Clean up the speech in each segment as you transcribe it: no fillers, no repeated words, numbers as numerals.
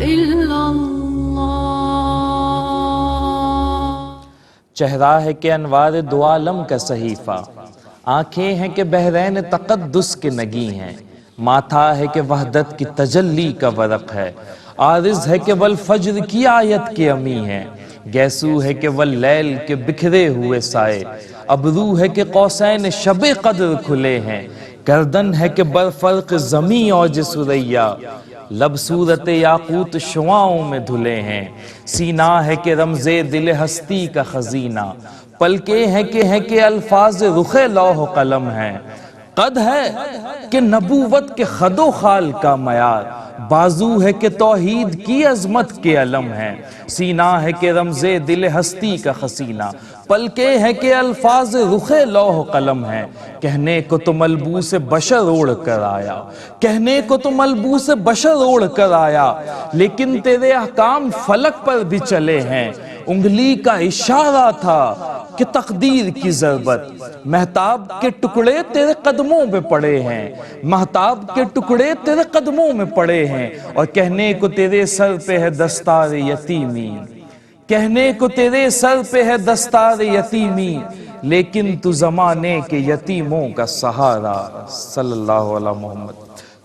إلا الله. چہرہ ہے کہ انوار دو عالم کا صحیفہ، آنکھیں ہیں کہ بحرین تقدس کے نگی ہیں، ماتھا ہے کہ وحدت کی تجلی کا ورق ہے، عارض ہے کہ والفجر کی آیت کے امی ہیں، گیسو ہے کہ واللیل کے بکھرے ہوئے سائے، ابرو ہے کہ قوسین شب قدر کھلے ہیں، گردن ہے کہ برفرق زمین اوج ثریا، لب صورت یاقوت شعاؤں میں دھلے ہیں، سینہ ہے کہ رمز دل ہستی کا خزینہ، پلکیں ہیں کہ الفاظ رخ لوح و قلم ہیں، قد ہے کہ نبوت کے خد و خال کا معیار، بازو ہے کہ توحید کی عظمت کے علم ہیں، سینہ ہے کہ رمز دل ہستی کا خزینہ، پلکیں ہیں کہ الفاظ رخ لوح و قلم ہیں، کہنے کو تو ملبوس بشر اوڑھ کر آیا، کہنے کو تو ملبوس بشر اوڑھ کر آیا، لیکن تیرے احکام فلک پر بھی چلے ہیں، انگلی کا اشارہ تھا کہ تقدیر کی ضربت، مہتاب کے ٹکڑے تیرے قدموں پہ پڑے ہیں، مہتاب کے ٹکڑے تیرے قدموں میں پڑے ہیں، اور کہنے کو تیرے سر پہ ہے دستار یتیمی، کہنے کو تیرے سر پہ ہے دستار یتیمی، لیکن تو زمانے کے یتیموں کا سہارا، صلی اللہ علیہ محمد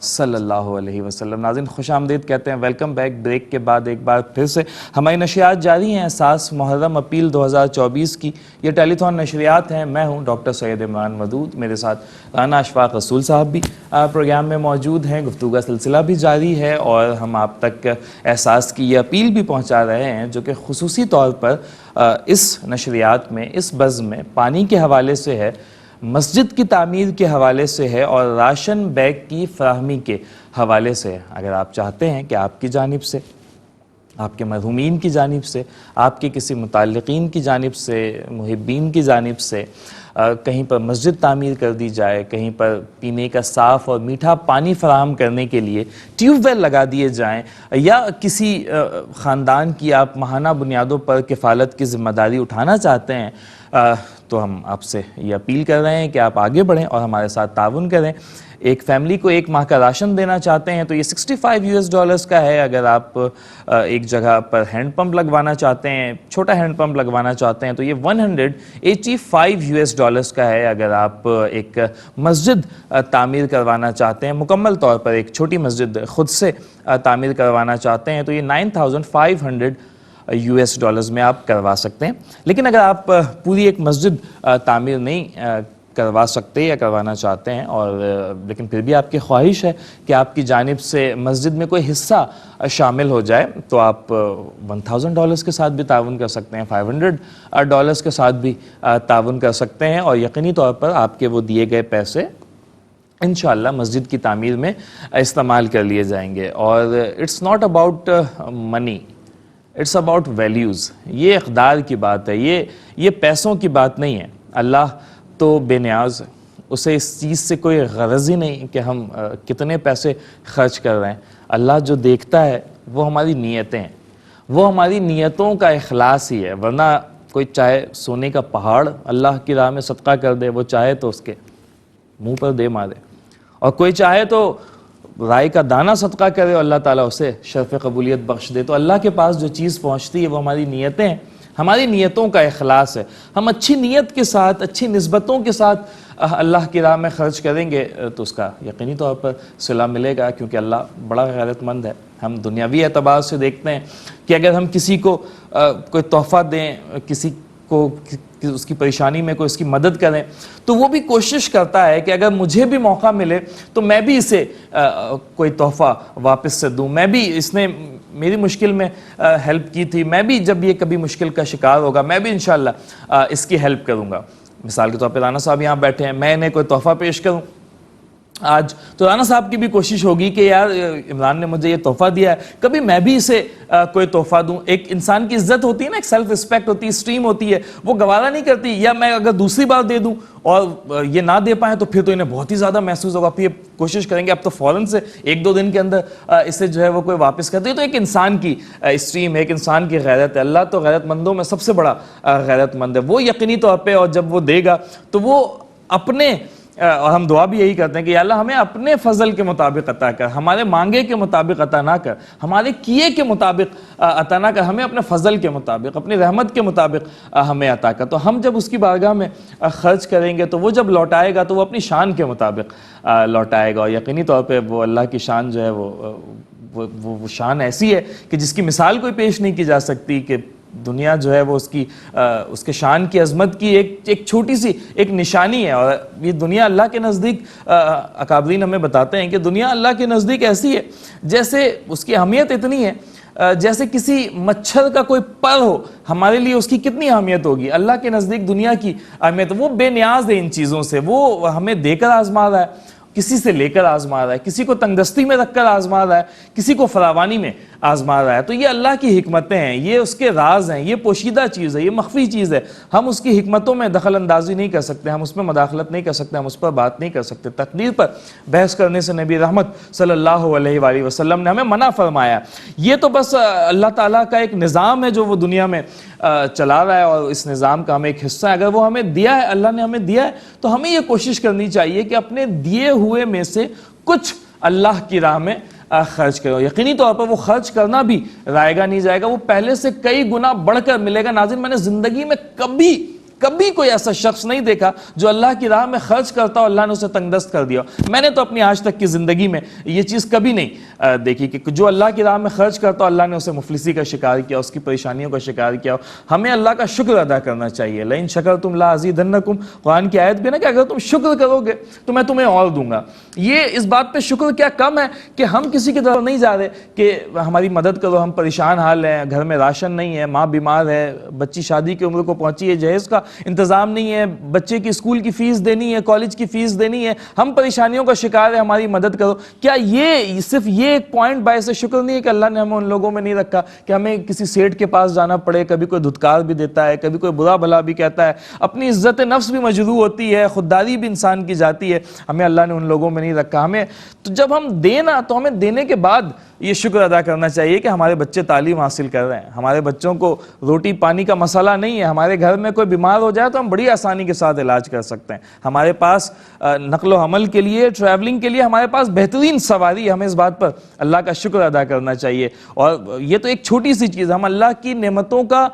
صلی اللہ علیہ وسلم۔ ناظرین خوش آمدید کہتے ہیں، ویلکم بیک۔ بریک کے بعد ایک بار پھر سے ہماری نشریات جاری ہیں، احساس محرم اپیل 2024 کی یہ ٹیلی تھون نشریات ہیں۔ میں ہوں ڈاکٹر سید عمران ودود، میرے ساتھ رانا اشفاق رسول صاحب بھی پروگرام میں موجود ہیں، گفتگو کا سلسلہ بھی جاری ہے، اور ہم آپ تک احساس کی یہ اپیل بھی پہنچا رہے ہیں جو کہ خصوصی طور پر اس نشریات میں، اس بزم میں پانی کے حوالے سے ہے، مسجد کی تعمیر کے حوالے سے ہے، اور راشن بیگ کی فراہمی کے حوالے سے ہے۔ اگر آپ چاہتے ہیں کہ آپ کی جانب سے، آپ کے مرحومین کی جانب سے، آپ کے کسی متعلقین کی جانب سے، محبین کی جانب سے کہیں پر مسجد تعمیر کر دی جائے، کہیں پر پینے کا صاف اور میٹھا پانی فراہم کرنے کے لیے ٹیوب ویل لگا دیے جائیں، یا کسی خاندان کی آپ ماہانہ بنیادوں پر کفالت کی ذمہ داری اٹھانا چاہتے ہیں، تو ہم آپ سے یہ اپیل کر رہے ہیں کہ آپ آگے بڑھیں اور ہمارے ساتھ تعاون کریں۔ ایک فیملی کو ایک ماہ کا راشن دینا چاہتے ہیں تو یہ $65 کا ہے۔ اگر آپ ایک جگہ پر ہینڈ پمپ لگوانا چاہتے ہیں، چھوٹا ہینڈ پمپ لگوانا چاہتے ہیں تو یہ $185 کا ہے۔ اگر آپ ایک مسجد تعمیر کروانا چاہتے ہیں، مکمل طور پر ایک چھوٹی مسجد خود سے تعمیر کروانا چاہتے ہیں تو یہ $9,500 میں آپ کروا سکتے ہیں۔ لیکن اگر آپ پوری ایک مسجد تعمیر نہیں کروا سکتے یا کروانا چاہتے ہیں، اور لیکن پھر بھی آپ کی خواہش ہے کہ آپ کی جانب سے مسجد میں کوئی حصہ شامل ہو جائے، تو آپ $1,000 کے ساتھ بھی تعاون کر سکتے ہیں، $500 کے ساتھ بھی تعاون کر سکتے ہیں، اور یقینی طور پر آپ کے وہ دیے گئے پیسے انشاءاللہ مسجد کی تعمیر میں استعمال کر لیے جائیں گے۔ اور it's not about money, it's about values. یہ اقدار کی بات ہے، یہ پیسوں کی بات نہیں ہے۔ اللہ تو بے نیاز ہے، اسے اس چیز سے کوئی غرض ہی نہیں کہ ہم کتنے پیسے خرچ کر رہے ہیں۔ اللہ جو دیکھتا ہے وہ ہماری نیتیں ہیں، وہ ہماری نیتوں کا اخلاص ہی ہے۔ ورنہ کوئی چاہے سونے کا پہاڑ اللہ کی راہ میں صدقہ کر دے، وہ چاہے تو اس کے منہ پر دے مارے، اور کوئی چاہے تو رائے کا دانہ صدقہ کرے اور اللہ تعالیٰ اسے شرف قبولیت بخش دے۔ تو اللہ کے پاس جو چیز پہنچتی ہے وہ ہماری نیتیں ہیں، ہماری نیتوں کا اخلاص ہے۔ ہم اچھی نیت کے ساتھ، اچھی نسبتوں کے ساتھ اللہ کی راہ میں خرچ کریں گے تو اس کا یقینی طور پر صلہ ملے گا، کیونکہ اللہ بڑا غیرت مند ہے۔ ہم دنیاوی اعتبار سے دیکھتے ہیں کہ اگر ہم کسی کو کوئی تحفہ دیں، کسی کو اس کی پریشانی میں کوئی اس کی مدد کریں، تو وہ بھی کوشش کرتا ہے کہ اگر مجھے بھی موقع ملے تو میں بھی اسے کوئی تحفہ واپس سے دوں، میں بھی اس نے میری مشکل میں ہیلپ کی تھی، میں بھی جب یہ کبھی مشکل کا شکار ہوگا میں بھی انشاءاللہ اس کی ہیلپ کروں گا۔ مثال کے طور پہ رانا صاحب یہاں بیٹھے ہیں، میں انہیں کوئی تحفہ پیش کروں آج، تو رانا صاحب کی بھی کوشش ہوگی کہ یار عمران نے مجھے یہ تحفہ دیا ہے، کبھی میں بھی اسے کوئی تحفہ دوں۔ ایک انسان کی عزت ہوتی ہے نا، ایک سیلف رسپیکٹ ہوتی ہے، اسٹیم ہوتی ہے، وہ گوارا نہیں کرتی۔ یا میں اگر دوسری بار دے دوں اور یہ نہ دے پائیں تو پھر تو انہیں بہت ہی زیادہ محسوس ہوگا، پھر یہ کوشش کریں گے اب تو فوراً سے 1-2 دن کے اندر اسے جو ہے وہ کوئی واپس کر دے۔ تو ایک انسان کی اسٹیم ہے، ایک انسان کی غیرت ہے۔ اللہ تو غیرت مندوں میں سب سے بڑا غیرت مند ہے۔ وہ یقینی طور پہ اور جب وہ دے گا تو وہ اپنے اور ہم دعا بھی یہی کرتے ہیں کہ یا اللہ ہمیں اپنے فضل کے مطابق عطا کر، ہمارے مانگے کے مطابق عطا نہ کر، ہمارے کیے کے مطابق عطا نہ کر، ہمیں اپنے فضل کے مطابق، اپنی رحمت کے مطابق ہمیں عطا کر۔ تو ہم جب اس کی بارگاہ میں خرچ کریں گے تو وہ جب لوٹائے گا تو وہ اپنی شان کے مطابق لوٹائے گا، اور یقینی طور پہ وہ اللہ کی شان جو ہے وہ شان ایسی ہے کہ جس کی مثال کوئی پیش نہیں کی جا سکتی، کہ دنیا جو ہے وہ اس کے شان کی عظمت کی ایک چھوٹی سی ایک نشانی ہے۔ اور یہ دنیا اللہ کے نزدیک اکابرین ہمیں بتاتے ہیں کہ دنیا اللہ کے نزدیک ایسی ہے جیسے اس کی اہمیت اتنی ہے جیسے کسی مچھر کا کوئی پر ہو، ہمارے لیے اس کی کتنی اہمیت ہوگی، اللہ کے نزدیک دنیا کی اہمیت، وہ بے نیاز ہے ان چیزوں سے، وہ ہمیں دے کر آزما رہا ہے، کسی سے لے کر آزما رہا ہے، کسی کو تنگدستی میں رکھ کر آزما رہا ہے، کسی کو فراوانی میں آزما رہا ہے۔ تو یہ اللہ کی حکمتیں ہیں، یہ اس کے راز ہیں، یہ پوشیدہ چیز ہے، یہ مخفی چیز ہے، ہم اس کی حکمتوں میں دخل اندازی نہیں کر سکتے، ہم اس میں مداخلت نہیں کر سکتے، ہم اس پر بات نہیں کر سکتے۔ تقدیر پر بحث کرنے سے نبی رحمت صلی اللہ علیہ وآلہ وسلم نے ہمیں منع فرمایا۔ یہ تو بس اللہ تعالیٰ کا ایک نظام ہے جو وہ دنیا میں چلا رہا ہے، اور اس نظام کا ہمیں ایک حصہ ہے۔ اگر وہ ہمیں دیا ہے، اللہ نے ہمیں دیا ہے، تو ہمیں یہ کوشش کرنی چاہیے کہ اپنے دیے ہوئے میں سے کچھ اللہ کی راہ میں خرچ کرو۔ یقینی طور پر وہ خرچ کرنا بھی رائے گا نہیں جائے گا، وہ پہلے سے کئی گنا بڑھ کر ملے گا۔ ناظرین، میں نے زندگی میں کبھی کوئی ایسا شخص نہیں دیکھا جو اللہ کی راہ میں خرچ کرتا اور اللہ نے اسے تنگدست کر دیا۔ میں نے تو اپنی آج تک کی زندگی میں یہ چیز کبھی نہیں دیکھی کہ جو اللہ کی راہ میں خرچ کرتا اللہ نے اسے مفلسی کا شکار کیا، اس کی پریشانیوں کا شکار کیا۔ ہمیں اللہ کا شکر ادا کرنا چاہیے۔ لئن شکرتم لازیدنکم، قرآن کی آیت بھی نا کہ اگر تم شکر کرو گے تو میں تمہیں اور دوں گا۔ یہ اس بات پہ شکر کیا کم ہے کہ ہم کسی کی طرف نہیں جا رہے کہ ہماری مدد کرو، ہم پریشان حال ہیں، گھر میں راشن نہیں ہے، ماں بیمار ہے، بچی شادی کی عمر کو پہنچی ہے، جہیز کا انتظام نہیں ہے، بچے کی اسکول کی فیس دینی ہے، کالج کی فیس دینی ہے، ہم پریشانیوں کا شکار ہے، ہماری مدد کرو۔ کیا یہ صرف یہ ایک پوائنٹ باعث شکر نہیں ہے کہ اللہ نے ہمیں ان لوگوں میں نہیں رکھا کہ ہمیں کسی سیٹ کے پاس جانا پڑے، کبھی کوئی دھتکار بھی دیتا ہے، کبھی کوئی برا بھلا بھی کہتا ہے، اپنی عزت نفس بھی مجروح ہوتی ہے، خودداری بھی انسان کی جاتی ہے، ہمیں اللہ نے ان لوگوں میں نہیں رکھا۔ ہمیں تو جب ہم دینا تو ہمیں دینے کے بعد یہ شکر ادا کرنا چاہیے کہ ہمارے بچے تعلیم حاصل کر رہے ہیں، ہمارے بچوں کو روٹی پانی کا مسئلہ نہیں ہے، ہمارے گھر میں کوئی بیمار ہو جائے تو ہم بڑی آسانی کے ساتھ علاج کر سکتے ہیں، ہمارے پاس نقل و حمل کے لیے، ٹریولنگ کے لیے ہمارے پاس بہترین سواری، ہمیں اس بات پر اللہ کا شکر ادا کرنا چاہیے۔ اور یہ تو ایک چھوٹی سی چیز، ہم اللہ کی نعمتوں کا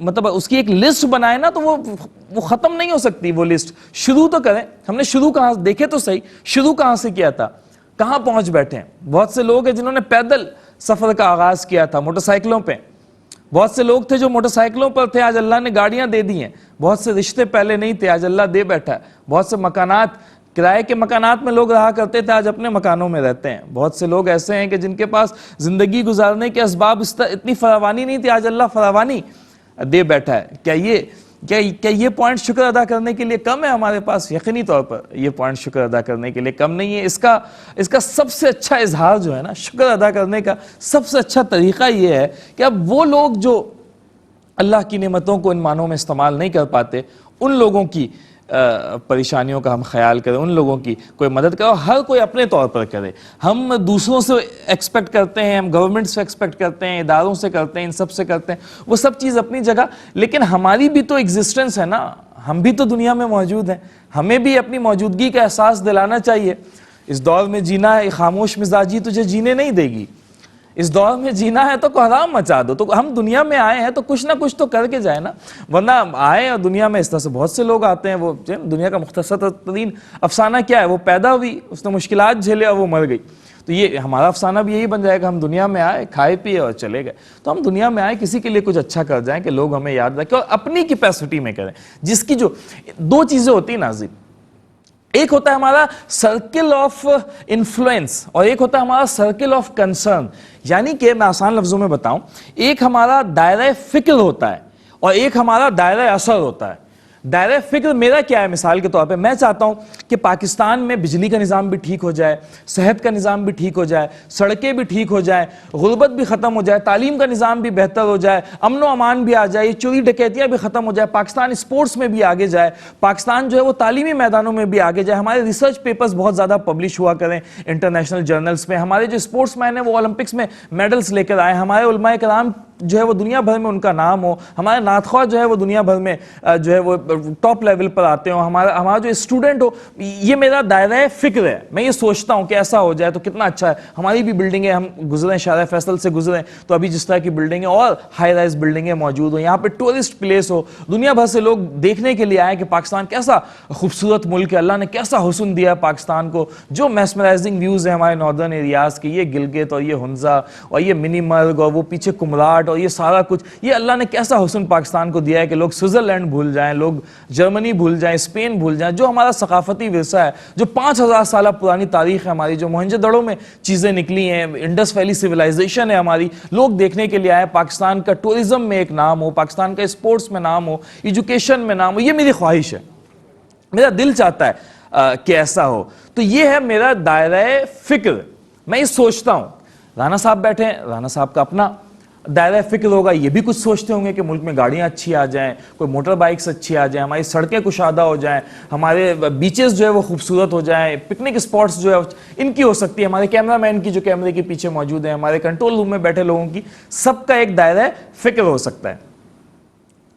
مطلب اس کی ایک لسٹ بنائے نا تو وہ ختم نہیں ہو سکتی۔ وہ لسٹ شروع تو کریں، ہم نے شروع کہاں دیکھے تو صحیح، شروع کہاں سے کیا تھا، کہاں پہنچ بیٹھے ہیں۔ بہت سے لوگ ہیں جنہوں نے پیدل سفر کا آغاز کیا تھا، موٹر سائیکلوں پہ۔ بہت سے لوگ تھے جو موٹر سائیکلوں پر تھے، آج اللہ نے گاڑیاں دے دی ہیں۔ بہت سے رشتے پہلے نہیں تھے، آج اللہ دے بیٹھا ہے۔ بہت سے مکانات، کرائے کے مکانات میں لوگ رہا کرتے تھے، آج اپنے مکانوں میں رہتے ہیں۔ بہت سے لوگ ایسے ہیں کہ جن کے پاس زندگی گزارنے کے اسباب اتنی فراوانی نہیں تھی، آج اللہ فراوانی دے بیٹھا ہے۔ کیا یہ پوائنٹ شکر ادا کرنے کے لیے کم ہے ہمارے پاس؟ یقینی طور پر یہ پوائنٹ شکر ادا کرنے کے لیے کم نہیں ہے۔ اس کا سب سے اچھا اظہار جو ہے نا، شکر ادا کرنے کا سب سے اچھا طریقہ یہ ہے کہ اب وہ لوگ جو اللہ کی نعمتوں کو ان معنوں میں استعمال نہیں کر پاتے، ان لوگوں کی پریشانیوں کا ہم خیال کریں، ان لوگوں کی کوئی مدد کرو، ہر کوئی اپنے طور پر کرے۔ ہم دوسروں سے ایکسپیکٹ کرتے ہیں، ہم گورنمنٹ سے ایکسپیکٹ کرتے ہیں، اداروں سے کرتے ہیں، ان سب سے کرتے ہیں، وہ سب چیز اپنی جگہ، لیکن ہماری بھی تو ایگزسٹنس ہے نا، ہم بھی تو دنیا میں موجود ہیں، ہمیں بھی اپنی موجودگی کا احساس دلانا چاہیے۔ اس دور میں جینا ہے، خاموش مزاجی تجھے جینے نہیں دے گی۔ اس دور میں جینا ہے تو کوحرام مچا دو۔ تو ہم دنیا میں آئے ہیں تو کچھ نہ کچھ تو کر کے جائے نا، ورنہ آئے اور دنیا میں اس طرح سے بہت سے لوگ آتے ہیں، وہ دنیا کا مختصر ترین افسانہ کیا ہے، وہ پیدا ہوئی، اس نے مشکلات جھیلے اور وہ مر گئی۔ تو یہ ہمارا افسانہ بھی یہی بن جائے گا، ہم دنیا میں آئے، کھائے پیے اور چلے گئے۔ تو ہم دنیا میں آئے کسی کے لیے کچھ اچھا کر جائیں کہ لوگ ہمیں یاد رکھیں، اور اپنی کیپیسٹی میں کریں، جس کی جو دو چیزیں ہوتی ہیں ناظرین، ایک ہوتا ہے ہمارا سرکل آف انفلوئنس اور ایک ہوتا ہے ہمارا سرکل آف کنسرن۔ یعنی کہ میں آسان لفظوں میں بتاؤں، ایک ہمارا دائرہ فکر ہوتا ہے اور ایک ہمارا دائرہ اثر ہوتا ہے۔ دائرہ فکر میرا کیا ہے؟ مثال کے طور پہ میں چاہتا ہوں کہ پاکستان میں بجلی کا نظام بھی ٹھیک ہو جائے، صحت کا نظام بھی ٹھیک ہو جائے، سڑکیں بھی ٹھیک ہو جائیں، غربت بھی ختم ہو جائے، تعلیم کا نظام بھی بہتر ہو جائے، امن و امان بھی آ جائے، چوری ڈکیتیاں بھی ختم ہو جائے، پاکستان اسپورٹس میں بھی آگے جائے، پاکستان جو ہے وہ تعلیمی میدانوں میں بھی آگے جائے، ہمارے ریسرچ پیپرز بہت زیادہ پبلش ہوا کریں انٹرنیشنل جرنلز میں، ہمارے جو اسپورٹس مین ہیں وہ اولمپکس میں میڈلز لے کر آئے، ہمارے علماء کرام جو ہے وہ دنیا بھر میں ان کا نام ہو, ہمارے نعت خواہ جو ہے وہ دنیا بھر میں جو ہے وہ ٹاپ لیول پر آتے ہوں, ہمارا جو اسٹوڈنٹ ہو. یہ میرا دائرہ فکر ہے. میں یہ سوچتا ہوں کہ ایسا ہو جائے تو کتنا اچھا ہے. ہماری بھی بلڈنگیں, ہم گزرے شارع فیصل سے گزرے تو ابھی جس طرح کی بلڈنگیں اور ہائی رائز بلڈنگیں موجود ہوں, یہاں پہ ٹورسٹ پلیس ہو, دنیا بھر سے لوگ دیکھنے کے لیے آئے کہ پاکستان کیسا خوبصورت ملک ہے, اللہ نے کیسا حسن دیا پاکستان کو. جو میسمرائزنگ ویوز ہیں ہمارے ناردرن ایریاز کے, یہ گلگت اور یہ ہنزا اور یہ منی مرگ اور وہ پیچھے کمراٹ اور یہ سارا کچھ, یہ اللہ نے کیسا حسن پاکستان کو دیا ہے کہ لوگ سوئٹزرلینڈ بھول جائیں, لوگ جرمنی بھول جائیں, اسپین بھول جائیں. جو ہمارا ثقافتی ورثہ ہے, جو 5000 سالہ پرانی تاریخ ہے ہماری, جو موہنجو دڑو میں چیزیں نکلی ہیں, انڈس ویلی سویلائزیشن ہے ہماری, لوگ دیکھنے کے لیے آئے. پاکستان کا ٹورزم میں ایک نام ہو, پاکستان کا اسپورٹس میں نام ہو, ایجوکیشن میں نام ہو. یہ میری خواہش ہے, میرا دل چاہتا ہے کہ ایسا ہو. تو یہ ہے میرا دائرہ فکر. میں یہ سوچتا ہوں, رانا صاحب بیٹھے ہیں, رانا صاحب کا اپنا دائرہ فکر ہوگا, یہ بھی کچھ سوچتے ہوں گے کہ ملک میں گاڑیاں اچھی آ جائیں, کوئی موٹر بائکس اچھی آ جائیں, ہماری سڑکیں کشادہ ہو جائیں, ہمارے بیچز جو ہے وہ خوبصورت ہو جائیں, پکنک اسپاٹس جو ہے ان کی ہو سکتی ہے, ہمارے کیمرہ مین کی جو کیمرے کے پیچھے موجود ہیں, ہمارے کنٹرول روم میں بیٹھے لوگوں کی, سب کا ایک دائرہ فکر ہو سکتا ہے.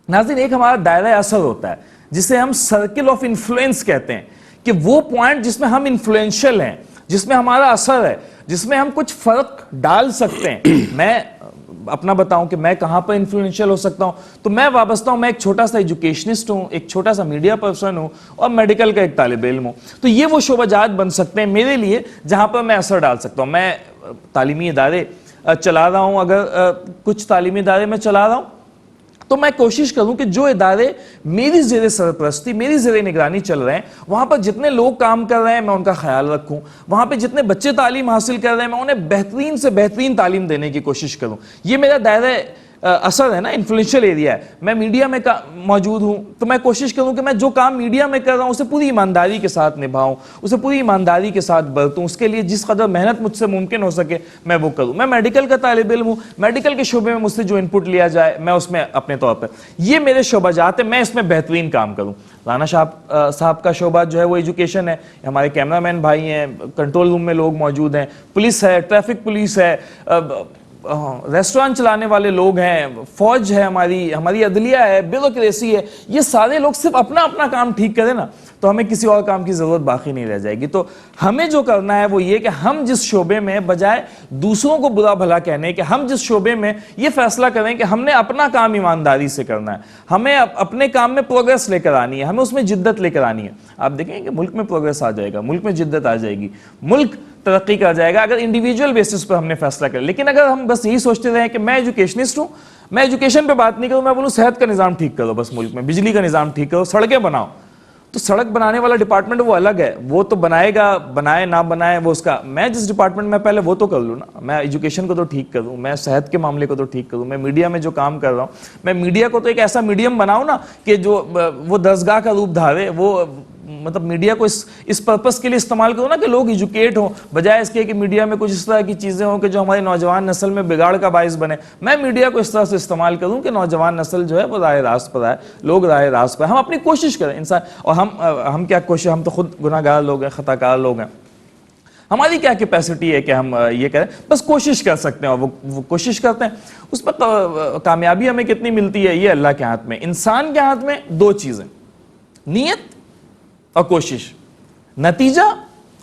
ناظرین, ایک ہمارا دائرہ اثر ہوتا ہے جسے ہم سرکل آف انفلوئنس کہتے ہیں, کہ وہ پوائنٹ جس میں ہم انفلوئنشل ہیں, جس میں ہمارا اثر ہے, جس میں ہم کچھ فرق ڈال سکتے ہیں. میں اپنا بتاؤں کہ میں کہاں پر انفلوئنشل ہو سکتا ہوں, تو میں وابستہ ہوں, میں ایک چھوٹا سا ایجوکیشنسٹ ہوں, ایک چھوٹا سا میڈیا پرسن ہوں اور میڈیکل کا ایک طالب علم ہوں. تو یہ وہ شعبہ جات بن سکتے ہیں میرے لیے جہاں پر میں اثر ڈال سکتا ہوں. میں تعلیمی ادارے چلا رہا ہوں, اگر کچھ تعلیمی ادارے میں چلا رہا ہوں تو میں کوشش کروں کہ جو ادارے میری زیر سرپرستی, میری زیر نگرانی چل رہے ہیں, وہاں پر جتنے لوگ کام کر رہے ہیں میں ان کا خیال رکھوں, وہاں پہ جتنے بچے تعلیم حاصل کر رہے ہیں میں انہیں بہترین سے بہترین تعلیم دینے کی کوشش کروں. یہ میرا دائرہ اثر ہے نا, انفلوئنشل ایریا ہے. میں میڈیا میں موجود ہوں تو میں کوشش کروں کہ میں جو کام میڈیا میں کر رہا ہوں اسے پوری ایمانداری کے ساتھ نبھاؤں, اسے پوری ایمانداری کے ساتھ برتوں, اس کے لیے جس قدر محنت مجھ سے ممکن ہو سکے میں وہ کروں. میں میڈیکل کا طالب علم ہوں, میڈیکل کے شعبے میں مجھ سے جو انپٹ لیا جائے میں اس میں اپنے طور پر, یہ میرے شعبہ جات ہیں, میں اس میں بہترین کام کروں. رانا صاحب کا شعبہ جو ہے وہ ایجوکیشن ہے, ہمارے کیمرہ مین بھائی ہیں, کنٹرول روم میں لوگ موجود ہیں, پولیس ہے, ٹریفک پولیس ہے, ریسٹورانٹ چلانے والے لوگ ہیں, فوج ہے, ہماری عدلیہ ہے, بیوروکریسی ہے. یہ سارے لوگ صرف اپنا اپنا کام ٹھیک کریں نا تو ہمیں کسی اور کام کی ضرورت باقی نہیں رہ جائے گی. تو ہمیں جو کرنا ہے وہ یہ کہ ہم جس شعبے میں, بجائے دوسروں کو برا بھلا کہنے کہ, ہم جس شعبے میں یہ فیصلہ کریں کہ ہم نے اپنا کام ایمانداری سے کرنا ہے, ہمیں اپنے کام میں پروگریس لے کر آنی ہے, ہمیں اس میں جدت لے کر آنی ہے. آپ دیکھیں کہ ملک میں پروگریس آ جائے گا, ملک میں جدت آ جائے گی, ملک ترقی کر جائے گا اگر انڈیویجول بیسس پر ہم نے فیصلہ کر. لیکن اگر ہم بس یہی سوچتے رہیں کہ میں ایجوکیشنسٹ ہوں, میں ایجوکیشن پہ بات نہیں کروں, میں بولوں صحت کا نظام ٹھیک کرو بس ملک میں, بجلی کا نظام ٹھیک کرو, سڑکیں بناؤ, تو سڑک بنانے والا ڈپارٹمنٹ وہ الگ ہے, وہ تو بنائے گا, بنائے نہ بنائے وہ اس کا. میں جس ڈپارٹمنٹ میں پہلے وہ تو کر لوں نا, میں ایجوکیشن کو تو ٹھیک کروں, میں صحت کے معاملے کو تو ٹھیک کروں, میں میڈیا میں جو کام کر رہا ہوں میں میڈیا کو تو ایک ایسا میڈیم بناؤں نا کہ جو وہ درسگاہ کا روپ دھارے, وہ مطلب میڈیا کو اس پرپس کے لیے استعمال کرو نا کہ لوگ ایجوکیٹ ہوں, بجائے اس کے کہ میڈیا میں کچھ اس طرح کی چیزیں ہوں کہ جو ہماری نوجوان نسل میں بگاڑ کا باعث بنے. میں میڈیا کو اس طرح سے استعمال کروں کہ نوجوان نسل جو ہے وہ راہ راست پر آئے, لوگ راہ راست پر. ہم اپنی کوشش کریں انسان, اور ہم کیا کوشش, ہم تو خود گناہ گار لوگ ہیں, خطا کار لوگ ہیں, ہماری کیا کیپیسٹی ہے کہ ہم یہ کریں, بس کوشش کر سکتے ہیں اور وہ کوشش کرتے ہیں. اس پر کامیابی ہمیں کتنی ملتی ہے یہ اللہ کے ہاتھ میں. انسان کے ہاتھ میں دو چیزیں, نیت اور کوشش, نتیجہ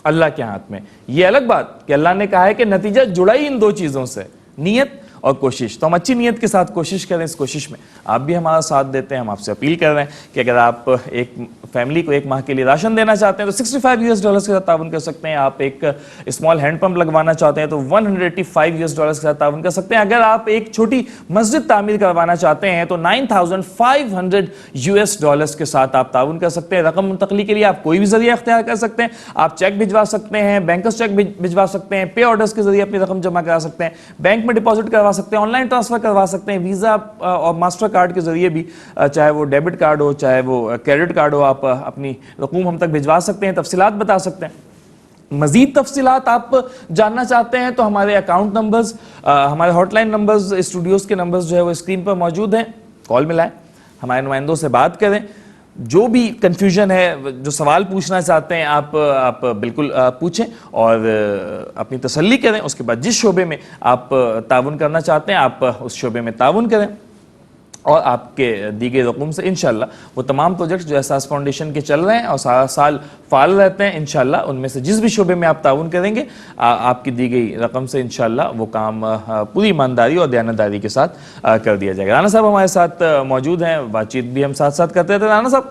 اللہ کے ہاتھ میں. یہ الگ بات کہ اللہ نے کہا ہے کہ نتیجہ جڑا ہی ان دو چیزوں سے, نیت اور کوشش. تو ہم اچھی نیت کے ساتھ کوشش کریں, اس کوشش میں آپ بھی ہمارا ساتھ دیتے ہیں. ہم آپ سے اپیل کر رہے ہیں کہ اگر آپ ایک فیملی کو 1 ماہ کے لیے راشن دینا چاہتے ہیں تو $65 کے ساتھ تعاون کر سکتے ہیں. آپ ایک اسمال ہینڈ پمپ لگوانا چاہتے ہیں تو $185 کے ساتھ تعاون کر سکتے ہیں. اگر آپ ایک چھوٹی مسجد تعمیر کروانا چاہتے ہیں تو $9,500 کے ساتھ آپ تعاون کر سکتے ہیں. رقم منتقلی کے لیے آپ کوئی بھی ذریعہ اختیار کر سکتے ہیں. آپ چیک بھجوا سکتے ہیں, بینکرز چیک بھجوا سکتے ہیں, پے آرڈرز کے ذریعے اپنی رقم جمع کرا سکتے ہیں, بینک میں ڈپازٹ کروا سکتے ہیں, آن لائن ٹرانسفر کروا سکتے ہیں, ویزا اور ماسٹر کارڈ کے ذریعے بھی, چاہے وہ ڈیبٹ کارڈ ہو چاہے وہ کریڈٹ کارڈ ہو, آپ اپنی رقوم ہم تک بھجوا سکتے ہیں, تفصیلات بتا سکتے ہیں. مزید تفصیلات آپ جاننا چاہتے ہیں تو ہمارے اکاؤنٹ نمبرز, ہمارے ہاٹ لائن نمبرز, اسٹوڈیوز کے نمبرز جو ہے وہ اسکرین پر موجود ہیں, کال ملائیں, ہمارے نمائندوں سے بات کریں. جو بھی کنفیوژن ہے, جو سوال پوچھنا چاہتے ہیں آپ بالکل پوچھیں اور اپنی تسلی کریں. اس کے بعد جس شعبے میں آپ تعاون کرنا چاہتے ہیں آپ اس شعبے میں تعاون کریں, اور آپ کے دیگر رقم سے انشاءاللہ وہ تمام پروجیکٹس جو احساس فاؤنڈیشن کے چل رہے ہیں اور سارا سال فعال رہتے ہیں, انشاءاللہ ان میں سے جس بھی شعبے میں آپ تعاون کریں گے آپ کی دی گئی رقم سے انشاءاللہ وہ کام پوری ایمانداری اور دیانتداری کے ساتھ کر دیا جائے گا. رانا صاحب ہمارے ساتھ موجود ہیں, بات چیت بھی ہم ساتھ ساتھ کرتے رہتے ہیں. رانا صاحب,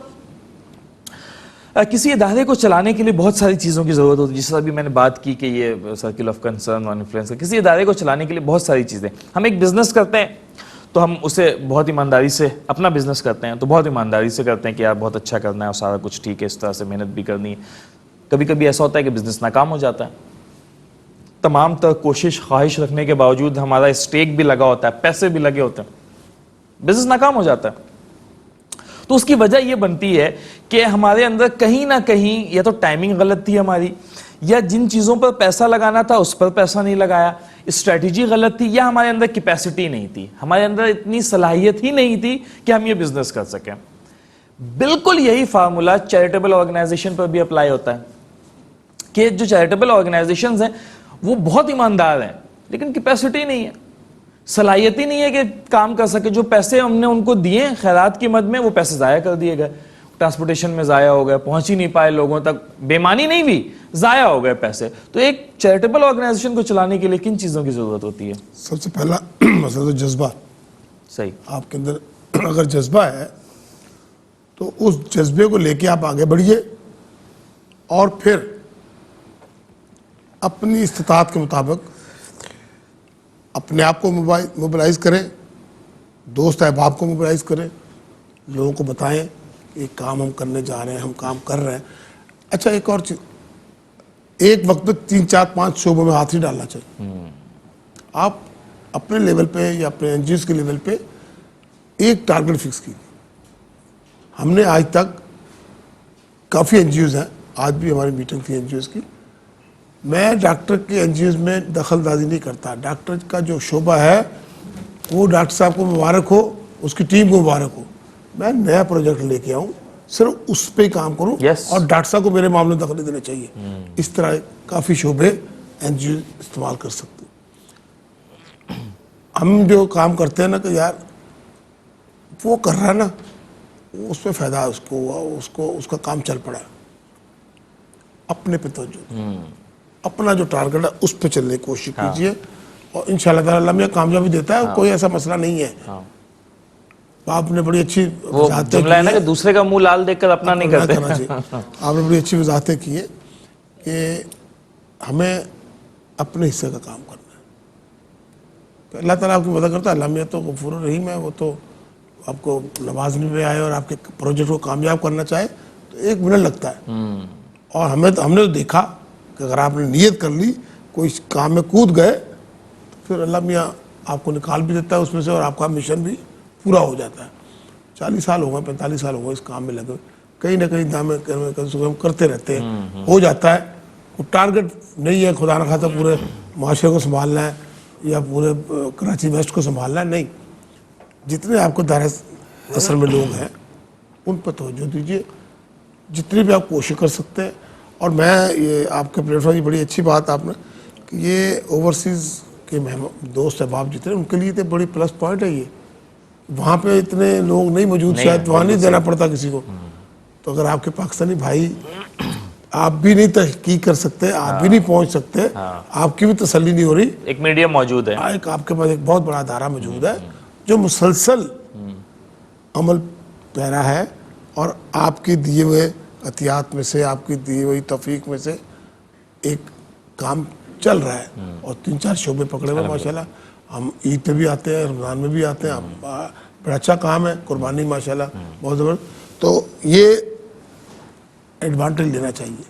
کسی ادارے کو چلانے کے لیے بہت ساری چیزوں کی ضرورت ہوتی ہے, جس طرح بھی میں نے بات کی کہ یہ سرکل آف کنسرن اور انفلوئنس, کسی ادارے کو چلانے کے لیے بہت ساری چیزیں. ہم ایک بزنس کرتے ہیں تو ہم اسے بہت ایمانداری سے, اپنا بزنس کرتے ہیں تو بہت ایمانداری سے کرتے ہیں کہ یار بہت اچھا کرنا ہے اور سارا کچھ ٹھیک ہے, اس طرح سے محنت بھی کرنی ہے. کبھی کبھی ایسا ہوتا ہے کہ بزنس ناکام ہو جاتا ہے, تمام تر کوشش خواہش رکھنے کے باوجود ہمارا اسٹیک بھی لگا ہوتا ہے, پیسے بھی لگے ہوتے ہیں, بزنس ناکام ہو جاتا ہے. تو اس کی وجہ یہ بنتی ہے کہ ہمارے اندر کہیں نہ کہیں یا تو ٹائمنگ غلط تھی ہماری, یا جن چیزوں پر پیسہ لگانا تھا اس پر پیسہ نہیں لگایا, اسٹریٹجی غلط تھی, یا ہمارے اندر کیپیسٹی نہیں تھی, ہمارے اندر اتنی صلاحیت ہی نہیں تھی کہ ہم یہ بزنس کر سکیں. بالکل یہی فارمولہ چیریٹیبل آرگنائزیشن پر بھی اپلائی ہوتا ہے کہ جو چیریٹیبل آرگنائزیشنز ہیں وہ بہت ایماندار ہیں لیکن کیپیسٹی نہیں ہے, صلاحیت ہی نہیں ہے کہ کام کر سکے. جو پیسے ہم نے ان کو دیے خیرات کی مد میں, وہ پیسے ضائع کر دیے گئے, ٹرانسپورٹیشن میں ضائع ہو گئے, پہنچ ہی نہیں پائے لوگوں تک, بےمانی نہیں ہوئی, ضائع ہو گئے پیسے. تو ایک چیریٹیبل آرگنائزیشن کو چلانے کے لیے کن چیزوں کی ضرورت ہوتی ہے؟ سب سے پہلا مسئلہ تو جذبہ. صحیح. آپ کے اندر اگر جذبہ ہے تو اس جذبے کو لے کے آپ آگے بڑھیے, اور پھر اپنی استطاعت کے مطابق اپنے آپ کو موبلائز کریں, دوست احباب کو موبلائز کریں, لوگوں کو بتائیں کہ ایک کام ہم کرنے جا رہے ہیں, ہم کام کر رہے ہیں. اچھا ایک اور چیز, ایک وقت پہ 3 4 5 شعبوں میں ہاتھ ہی ڈالنا چاہیے. آپ اپنے لیول پہ یا اپنے این جی اوز کے لیول پہ ایک ٹارگٹ فکس کیجیے. ہم نے آج تک کافی این جی اوز ہیں, آج بھی ہماری میٹنگ تھی این جی اوز کی. میں ڈاکٹر کے این جی اوز میں دخل اندازی نہیں کرتا. ڈاکٹر کا جو شعبہ ہے وہ ڈاکٹر صاحب کو مبارک ہو, اس کی ٹیم کو مبارک ہو. میں نیا پروجیکٹ لے کے آؤں, صرف اس پہ ہی کام کروں, اور ڈاکٹر صاحب کو میرے معاملے میں دخل نہیں دینا چاہیے. اس طرح کافی شعبے این جی او استعمال کر سکتے. ہم جو کام کرتے ہیں نا کہ یار وہ کر رہا ہے نا, اس پہ فائدہ ہے اس کو اس کا کام چل پڑا ہے. اپنے پہ توجہ, اپنا جو ٹارگٹ ہے اس پہ چلنے کی کوشش کیجیے, اور انشاءاللہ تعالی اللہ میں کامیابی دیتا ہے. کوئی ایسا مسئلہ نہیں ہے. آپ نے بڑی اچھی وضاحتیں جملہ ہے نا کہ دوسرے کا منہ لال دیکھ کر اپنا نہیں کرتے. آپ نے بڑی اچھی وضاحتیں کی ہیں کہ ہمیں اپنے حصے کا کام کرنا ہے. تو اللہ تعالیٰ آپ کی مدد کرتا ہے. اللہ میاں تو غفور الرحیم ہے, وہ تو آپ کو نوازنے میں آئے اور آپ کے پروجیکٹ کو کامیاب کرنا چاہے تو 1 منٹ لگتا ہے. اور ہم نے تو دیکھا کہ اگر آپ نے نیت کر لی, کوئی کام میں کود گئے, تو پھر اللہ میاں آپ کو نکال بھی دیتا ہے اس میں سے, اور آپ کا مشن بھی پورا ہو جاتا ہے. 40 سال ہو گئے, 45 سال ہو گئے اس کام میں لگے, کہیں نہ کہیں دام ہم کرتے رہتے ہیں, ہو جاتا ہے. کوئی ٹارگٹ نہیں ہے خدا نہ خواستہ پورے معاشرے کو سنبھالنا ہے یا پورے کراچی ویسٹ کو سنبھالنا ہے, نہیں. جتنے آپ کو دائرہ اثر میں لوگ ہیں ان پر توجہ دیجیے, جتنی بھی آپ کوشش کر سکتے ہیں. اور میں یہ آپ کے پلیٹ فارم کی بڑی اچھی بات آپ نے کہ یہ اوورسیز کے دوست احباب جتنے, ان کے لیے تو بڑی پلس پوائنٹ ہے. یہ وہاں پہ اتنے لوگ نہیں موجود, شاید وہاں نہیں دینا پڑتا کسی کو. تو اگر آپ کے پاکستانی بھائی, آپ بھی نہیں تحقیق کر سکتے, آپ بھی نہیں پہنچ سکتے, آپ کی بھی تسلی نہیں ہو رہی, ایک میڈیم موجود ہے, ایک آپ کے پاس ایک بہت بڑا ادارہ موجود ہے جو مسلسل عمل پیرا ہے, اور آپ کی دیے ہوئے عطیات میں سے, آپ کی دی ہوئی توفیق میں سے ایک کام چل رہا ہے. اور 3 4 شعبے پکڑے ہوئے ماشاءاللہ. ہم عید پہ بھی آتے ہیں, رمضان میں بھی آتے ہیں. بڑا اچھا کام ہے, قربانی ماشاءاللہ بہت زبردست. تو یہ ایڈوانٹیج لینا چاہیے,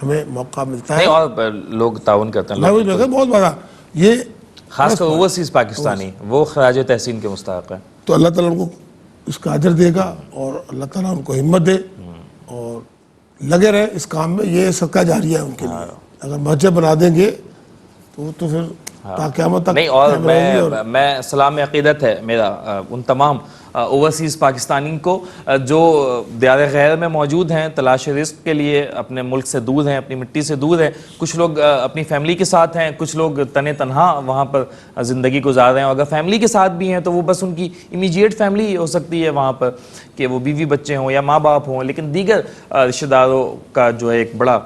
ہمیں موقع ملتا ہے. اور لوگ تعاون کرتے ہیں, بہت بڑا یہ خاص کر اوورسیز پاکستانی, وہ خراج تحسین کے مستحق ہے. تو اللہ تعالیٰ ان کو اس کا اجر دے گا, اور اللہ تعالیٰ ان کو ہمت دے, اور لگے رہے اس کام میں. یہ صدقہ جاریہ ہے ان کے لیے. اگر مسجد بنا دیں گے تو پھر قیامت تک نہیں، اور قائم رہیں گی۔ اور میں سلام عقیدت ہے میرا ان تمام اوورسیز پاکستانی کو جو دیار غیر میں موجود ہیں، تلاش رزق کے لیے اپنے ملک سے دور ہیں، اپنی مٹی سے دور ہیں، کچھ لوگ اپنی فیملی کے ساتھ ہیں، کچھ لوگ تنہا وہاں پر زندگی گزار رہے ہیں، اور اگر فیملی کے ساتھ بھی ہیں تو وہ بس ان کی امیجیٹ فیملی ہو سکتی ہے وہاں پر، کہ وہ بیوی بچے ہوں یا ماں باپ ہوں، لیکن دیگر رشتہ داروں کا جو ہے ایک بڑا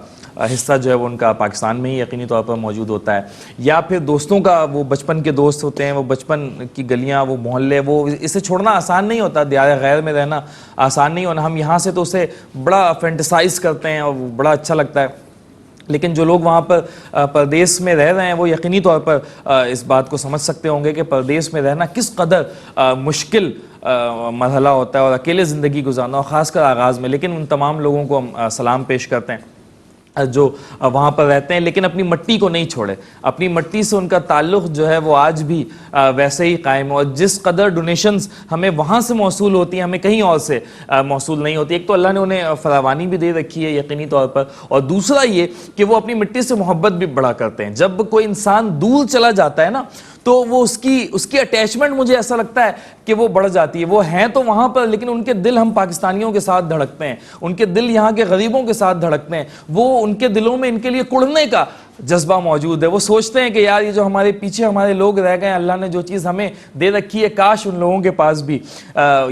حصہ جو ہے وہ ان کا پاکستان میں ہی یقینی طور پر موجود ہوتا ہے، یا پھر دوستوں کا، وہ بچپن کے دوست ہوتے ہیں، وہ بچپن کی گلیاں، وہ محلے، وہ اسے چھوڑنا آسان نہیں ہوتا، دیار غیر میں رہنا آسان نہیں ہونا، ہم یہاں سے تو اسے بڑا فینٹسائز کرتے ہیں اور بڑا اچھا لگتا ہے، لیکن جو لوگ وہاں پر پردیس میں رہ رہے ہیں وہ یقینی طور پر اس بات کو سمجھ سکتے ہوں گے کہ پردیس میں رہنا کس قدر مشکل مرحلہ ہوتا ہے، اور اکیلے زندگی گزارنا، اور خاص کر آغاز میں۔ لیکن ان تمام لوگوں کو ہم سلام پیش کرتے ہیں جو وہاں پر رہتے ہیں، لیکن اپنی مٹی کو نہیں چھوڑے، اپنی مٹی سے ان کا تعلق جو ہے وہ آج بھی ویسے ہی قائم ہو، اور جس قدر ڈونیشنز ہمیں وہاں سے موصول ہوتی ہیں ہمیں کہیں اور سے موصول نہیں ہوتی۔ ایک تو اللہ نے انہیں فراوانی بھی دے رکھی ہے یقینی طور پر، اور دوسرا یہ کہ وہ اپنی مٹی سے محبت بھی بڑا کرتے ہیں۔ جب کوئی انسان دور چلا جاتا ہے نا تو وہ اس کی اٹیچمنٹ مجھے ایسا لگتا ہے کہ وہ بڑھ جاتی ہے۔ وہ ہیں تو وہاں پر لیکن ان کے دل ہم پاکستانیوں کے ساتھ دھڑکتے ہیں، ان کے دل یہاں کے غریبوں کے ساتھ دھڑکتے ہیں، وہ ان کے دلوں میں ان کے لیے کڑنے کا جذبہ موجود ہے۔ وہ سوچتے ہیں کہ یار یہ جو ہمارے پیچھے ہمارے لوگ رہ گئے ہیں، اللہ نے جو چیز ہمیں دے رکھی ہے کاش ان لوگوں کے پاس بھی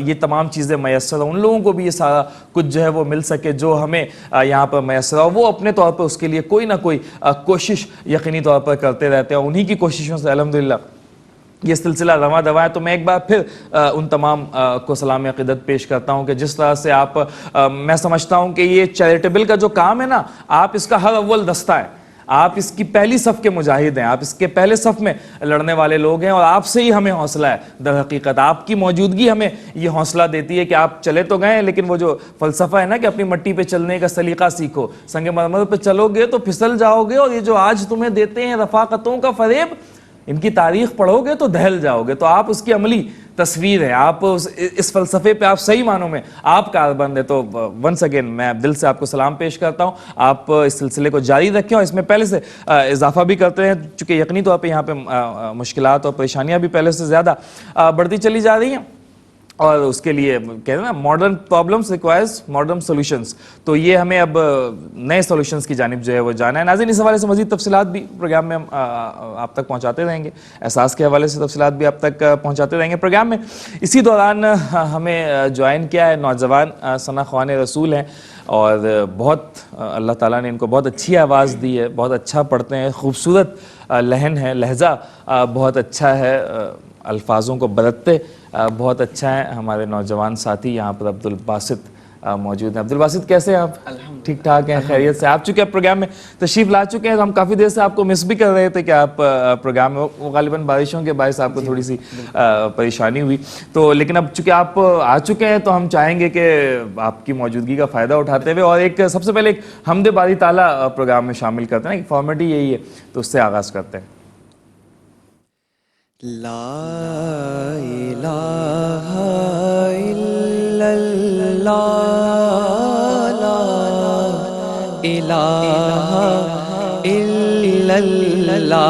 یہ تمام چیزیں میسر ہوں، ان لوگوں کو بھی یہ سارا کچھ جو ہے وہ مل سکے جو ہمیں یہاں پر میسر ہو۔ وہ اپنے طور پر اس کے لیے کوئی نہ کوئی کوشش یقینی طور پر کرتے رہتے ہیں، انہی کی کوششوں سے الحمدللہ یہ سلسلہ رواں دواں ہے۔ تو میں ایک بار پھر ان تمام کو سلام عقیدت پیش کرتا ہوں کہ جس طرح سے آپ، میں سمجھتا ہوں کہ یہ چیریٹیبل کا جو کام ہے نا، آپ اس کا ہر اول دستہ ہے، آپ اس کی پہلی صف کے مجاہد ہیں، آپ اس کے پہلے صف میں لڑنے والے لوگ ہیں، اور آپ سے ہی ہمیں حوصلہ ہے۔ در حقیقت آپ کی موجودگی ہمیں یہ حوصلہ دیتی ہے کہ آپ چلے تو گئے لیکن وہ جو فلسفہ ہے نا کہ اپنی مٹی پہ چلنے کا سلیقہ سیکھو، سنگ مرمر پہ چلو گے تو پھسل جاؤ گے، اور یہ جو آج تمہیں دیتے ہیں رفاقتوں کا فریب، ان کی تاریخ پڑھو گے تو دہل جاؤ گے۔ تو آپ اس کی عملی تصویر ہے، آپ اس فلسفے پہ آپ صحیح معنوں میں آپ کاربند ہے۔ تو ونس اگین میں دل سے آپ کو سلام پیش کرتا ہوں، آپ اس سلسلے کو جاری رکھیں، اور اس میں پہلے سے اضافہ بھی کرتے ہیں چونکہ یقینی طور پہ یہاں پہ مشکلات اور پریشانیاں بھی پہلے سے زیادہ بڑھتی چلی جا رہی ہیں، اور اس کے لیے کہتے ہیں نا modern problems requires modern solutions, تو یہ ہمیں اب نئے سولوشنز کی جانب جو ہے وہ جانا ہے۔ ناظرین، اس حوالے سے مزید تفصیلات بھی پروگرام میں ہم آپ تک پہنچاتے رہیں گے، احساس کے حوالے سے تفصیلات بھی آپ تک پہنچاتے رہیں گے پروگرام میں۔ اسی دوران ہمیں جوائن کیا ہے نوجوان ثنا خوان رسول ہیں، اور بہت اللہ تعالیٰ نے ان کو بہت اچھی آواز دی ہے، بہت اچھا پڑھتے ہیں، خوبصورت لحن ہے، لہجہ بہت اچھا ہے، الفاظوں کو برتتے بہت اچھا ہے۔ ہمارے نوجوان ساتھی یہاں پر عبد الباسط موجود ہیں۔ عبد الباسط کیسے ہیں آپ؟ ٹھیک ٹھاک ہیں، خیریت سے؟ آپ چونکہ پروگرام میں تشریف لا چکے ہیں، ہم کافی دیر سے آپ کو مس بھی کر رہے تھے کہ آپ پروگرام میں، وہ غالباً بارشوں کے باعث آپ کو تھوڑی سی پریشانی ہوئی، تو لیکن اب چونکہ آپ آ چکے ہیں تو ہم چاہیں گے کہ آپ کی موجودگی کا فائدہ اٹھاتے ہوئے، اور ایک سب سے پہلے ایک حمد باری تعالیٰ پروگرام میں شامل کرتے ہیں، ایک فارمیٹی یہی ہے، تو اس سے آغاز کرتے ہیں۔ لا الہ الا اللہ، لا الہ الا اللہ، لا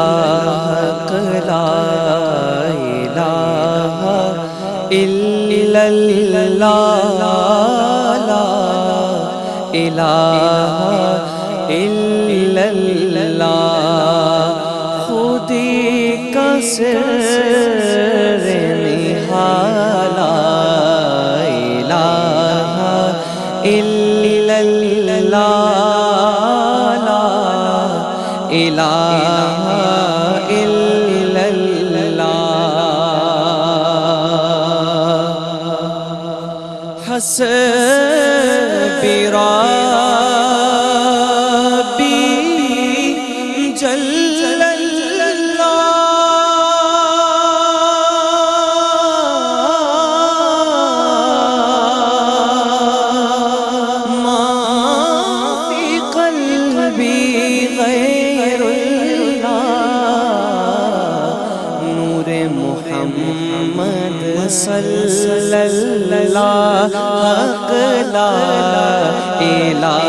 الہ الا اللہ، لا الہ الا اللہ، خودی کا سر نہا، لا الہ الا اللہ، لا الہ الا اللہ، حسبی ربی جل اللہ، ما فی قلبی غیر اللہ، نور محمد صلی اللہ، حق لا الہ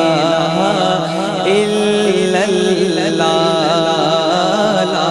الا اللہ، لا